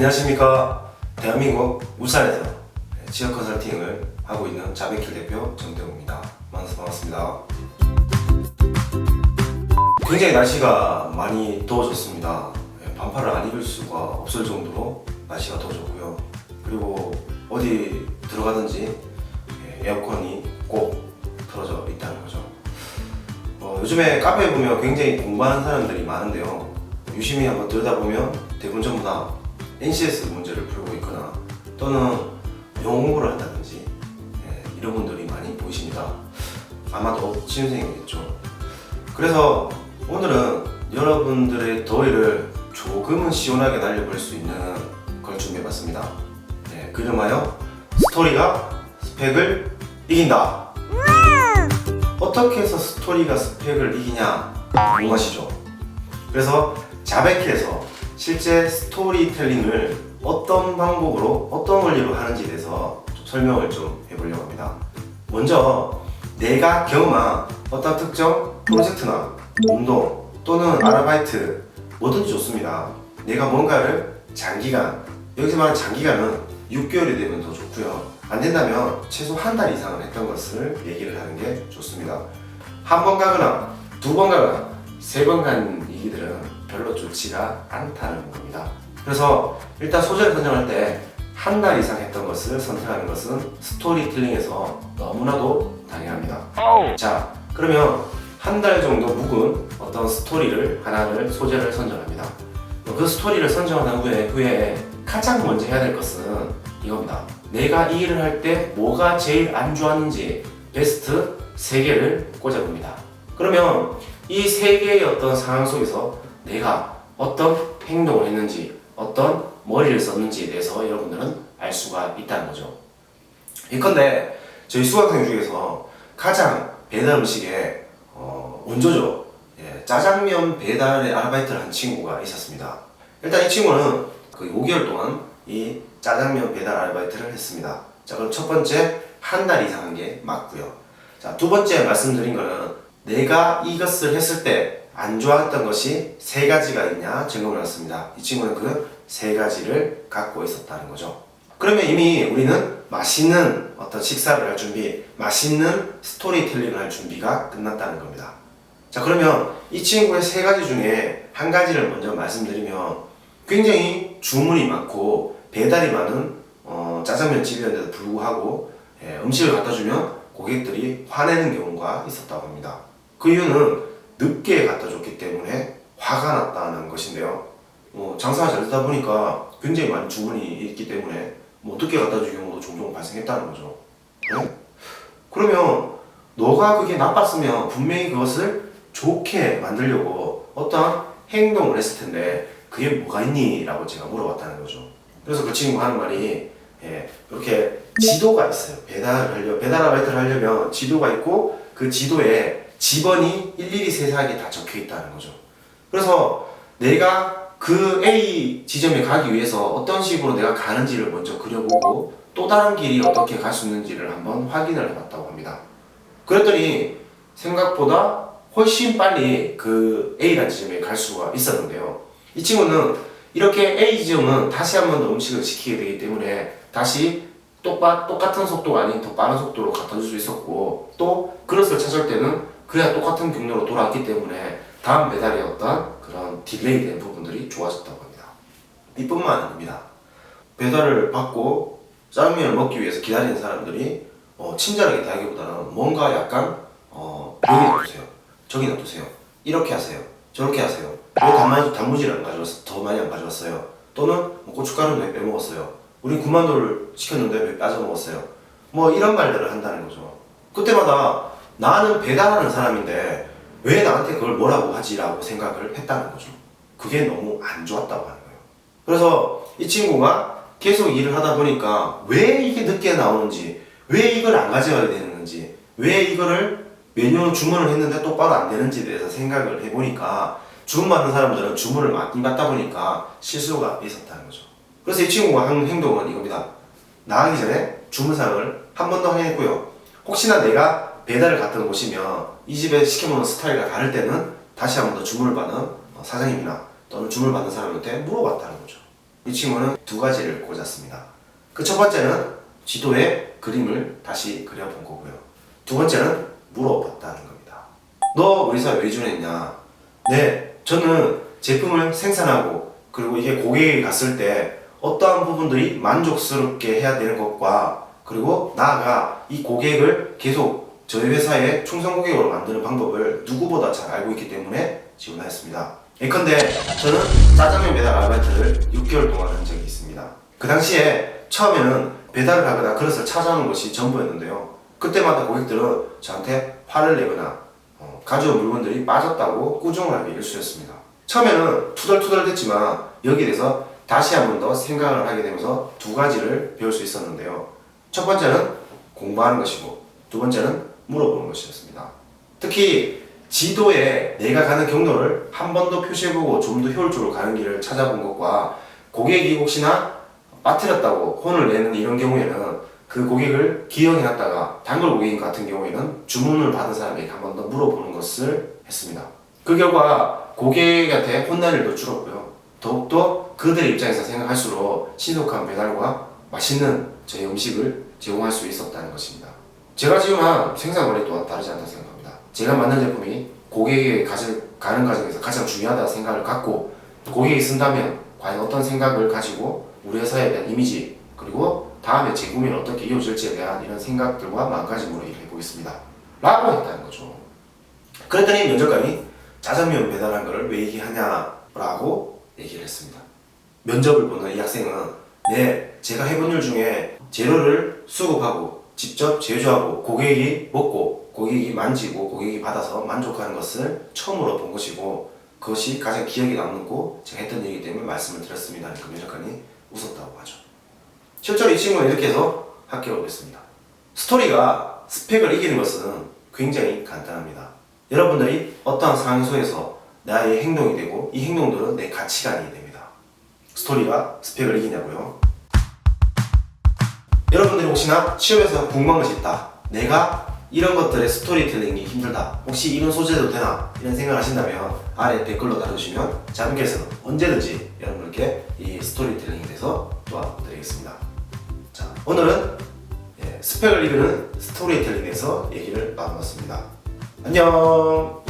안녕하십니까. 대한민국 울산에서 지역 컨설팅을 하고 있는 자베킬 대표 정대웅입니다. 만나서 반갑습니다. 굉장히 날씨가 많이 더워졌습니다. 반팔을 안 입을 수가 없을 정도로 날씨가 더워졌고요. 그리고 어디 들어가든지 에어컨이 꼭 틀어져 있다는 거죠. 요즘에 카페에 보면 굉장히 공부하는 사람들이 많은데요. 유심히 한번 들여다보면 대부분 전부 다 NCS 문제를 풀고 있거나 또는 영어 공부를 한다든지 이런 분들이 많이 보이십니다. 아마도 취준생이겠죠. 그래서 오늘은 여러분들의 더위를 조금은 시원하게 날려볼 수 있는 걸 준비해봤습니다. 그 이름하여 스토리가 스펙을 이긴다. 어떻게 해서 스토리가 스펙을 이기냐 궁금하시죠? 그래서 자베킬에서 실제 스토리텔링을 어떤 방법으로 어떤 원리로 하는지에 대해서 좀 설명을 좀 해보려고 합니다. 먼저 내가 경험한 어떤 특정 프로젝트나 운동 또는 아르바이트 뭐든지 좋습니다. 내가 뭔가를 장기간, 여기서 말하는 장기간은 6개월이 되면 더 좋고요. 안 된다면 최소 한 달 이상을 했던 것을 얘기를 하는 게 좋습니다. 한 번 가거나 두 번 가거나 세 번 간 얘기들은 별로 좋지가 않다는 겁니다. 그래서 일단 소재를 선정할 때 한 달 이상 했던 것을 선택하는 것은 스토리텔링에서 너무나도 당연합니다. 자, 그러면 한 달 정도 묵은 어떤 스토리를 하나를 소재를 선정합니다. 그 스토리를 선정한 후에 가장 먼저 해야 될 것은 이겁니다. 내가 이 일을 할 때 뭐가 제일 안 좋았는지 베스트 3개를 꽂아봅니다. 그러면 이 3개의 어떤 상황 속에서 내가 어떤 행동을 했는지 어떤 머리를 썼는지에 대해서 여러분들은 알 수가 있다는 거죠. 예컨대 저희 수강생 중에서 가장 배달 음식의 원조죠. 짜장면 배달의 아르바이트를 한 친구가 있었습니다. 일단 이 친구는 거의 5개월 동안 이 짜장면 배달 아르바이트를 했습니다. 자, 그럼 첫 번째 한 달 이상 한 게 맞고요. 자, 두 번째 말씀드린 거는 내가 이것을 했을 때 안 좋았던 것이 3가지가 있냐 점검을 했습니다. 이 친구는 그 3가지를 갖고 있었다는 거죠. 그러면 이미 우리는 맛있는 어떤 식사를 할 준비, 맛있는 스토리텔링을 할 준비가 끝났다는 겁니다. 자, 그러면 이 친구의 3가지 중에 한 가지를 먼저 말씀드리면 굉장히 주문이 많고 배달이 많은 짜장면 집이었는데도 불구하고 음식을 갖다 주면 고객들이 화내는 경우가 있었다고 합니다. 그 이유는 늦게 갖다 줬기 때문에 화가 났다는 것인데요. 장사가 잘 되다 보니까 굉장히 많은 주문이 있기 때문에 늦게 갖다 줄 경우도 종종 발생했다는 거죠. 네? 그러면 너가 그게 나빴으면 분명히 그것을 좋게 만들려고 어떠한 행동을 했을 텐데 그게 뭐가 있니? 라고 제가 물어봤다는 거죠. 그래서 그 친구가 하는 말이 이렇게 지도가 있어요. 배달 아르바이트를 하려면 지도가 있고 그 지도에 집원이 일일이 세세하게 다 적혀 있다는 거죠. 그래서 내가 그 A 지점에 가기 위해서 어떤 식으로 내가 가는지를 먼저 그려보고 또 다른 길이 어떻게 갈 수 있는지를 한번 확인을 해봤다고 합니다. 그랬더니 생각보다 훨씬 빨리 그 A라는 지점에 갈 수가 있었는데요. 이 친구는 이렇게 A 지점은 다시 한 번 더 음식을 시키게 되기 때문에 다시 똑같은 속도가 아닌 더 빠른 속도로 갖다 줄 수 있었고 또 그릇을 찾을 때는 그야 똑같은 경로로 돌아왔기 때문에 다음 배달의 어떤 그런 딜레이 된 부분들이 좋아졌다고 합니다. 이뿐만 아닙니다. 배달을 받고 짜장면을 먹기 위해서 기다리는 사람들이 친절하게 대하기보다는 뭔가 약간 여기 놔두세요, 저기 놔두세요, 이렇게 하세요, 저렇게 하세요, 왜 단무지를 안 가져왔어요, 더 많이 안 가져왔어요, 또는 고춧가루는 왜 빼먹었어요, 우리 군만두를 시켰는데 왜 빠져먹었어요, 이런 말들을 한다는 거죠. 그때마다 나는 배달하는 사람인데 왜 나한테 그걸 뭐라고 하지? 라고 생각을 했다는 거죠. 그게 너무 안 좋았다고 하는 거예요. 그래서 이 친구가 계속 일을 하다 보니까 왜 이게 늦게 나오는지, 왜 이걸 안 가져가야 되는지, 왜 이거를 메뉴 주문을 했는데 똑바로 안 되는지에 대해서 생각을 해보니까 주문 받는 사람들은 주문을 많이 받다 보니까 실수가 있었다는 거죠. 그래서 이 친구가 한 행동은 이겁니다. 나가기 전에 주문사항을 한 번 더 확인했고요. 혹시나 내가 배달을 갔던 곳이면 이 집에 시켜먹는 스타일과 다를 때는 다시 한 번 더 주문을 받는 사장님이나 또는 주문을 받는 사람한테 물어봤다는 거죠. 이 친구는 두 가지를 꽂았습니다. 그 첫 번째는 지도에 그림을 다시 그려본 거고요. 두 번째는 물어봤다는 겁니다. 너 우리 회사 왜 지원했냐? 네, 저는 제품을 생산하고 그리고 이게 고객이 갔을 때 어떠한 부분들이 만족스럽게 해야 되는 것과 그리고 나아가 이 고객을 계속 저희 회사의 충성 고객으로 만드는 방법을 누구보다 잘 알고 있기 때문에 지원하였습니다. 예컨대 저는 짜장면 배달 아르바이트를 6개월 동안 한 적이 있습니다. 그 당시에 처음에는 배달을 하거나 그릇을 찾아오는 것이 전부였는데요. 그때마다 고객들은 저한테 화를 내거나 가져온 물건들이 빠졌다고 꾸중을 일쑤였습니다. 처음에는 투덜투덜댔지만 여기에 대해서 다시 한 번 더 생각을 하게 되면서 두 가지를 배울 수 있었는데요. 첫 번째는 공부하는 것이고 두 번째는 물어보는 것이었습니다. 특히 지도에 내가 가는 경로를 한 번 더 표시해보고 좀 더 효율적으로 가는 길을 찾아본 것과 고객이 혹시나 빠뜨렸다고 혼을 내는 이런 경우에는 그 고객을 기억해놨다가 단골 고객인 같은 경우에는 주문을 받은 사람에게 한 번 더 물어보는 것을 했습니다. 그 결과 고객한테 혼날 일도 줄었고요. 더욱더 그들의 입장에서 생각할수록 신속한 배달과 맛있는 저희 음식을 제공할 수 있었다는 것입니다. 제가 지금 한 생산 원리 또한 다르지 않다고 생각합니다. 제가 만든 제품이 고객에게 가는 과정에서 가장 중요하다고 생각을 갖고 고객이 쓴다면 과연 어떤 생각을 가지고 우리 회사에 대한 이미지 그리고 다음에 재구매는 어떻게 이어질지에 대한 이런 생각들과 마음가짐으로 일을 해보겠습니다 라고 했다는 거죠. 그랬더니 면접관이 짜장면 배달한 거를 왜 얘기하냐 라고 얘기를 했습니다. 면접을 보는 이 학생은 네, 제가 해본 일 중에 재료를 수급하고 직접 제조하고 고객이 먹고 고객이 만지고 고객이 받아서 만족하는 것을 처음으로 본 것이고 그것이 가장 기억에 남고 제가 했던 일이기 때문에 말씀을 드렸습니다. 그 면접관이 웃었다고 하죠. 실제로 이 친구는 이렇게 해서 합격을 했습니다. 스토리가 스펙을 이기는 것은 굉장히 간단합니다. 여러분들이 어떠한 상황 속에서 나의 행동이 되고 이 행동들은 내 가치관이 됩니다. 스토리가 스펙을 이기냐고요? 여러분들이 혹시나 취업에서 궁금한 것이 있다. 내가 이런 것들의 스토리텔링이 힘들다. 혹시 이런 소재도 되나? 이런 생각을 하신다면 아래 댓글로 달아주시면 자분께서는 언제든지 여러분들께 이 스토리텔링에 대해서 도와드리겠습니다. 자, 오늘은 스펙을 이기는 스토리텔링에 대해서 얘기를 나눠봤습니다. 안녕!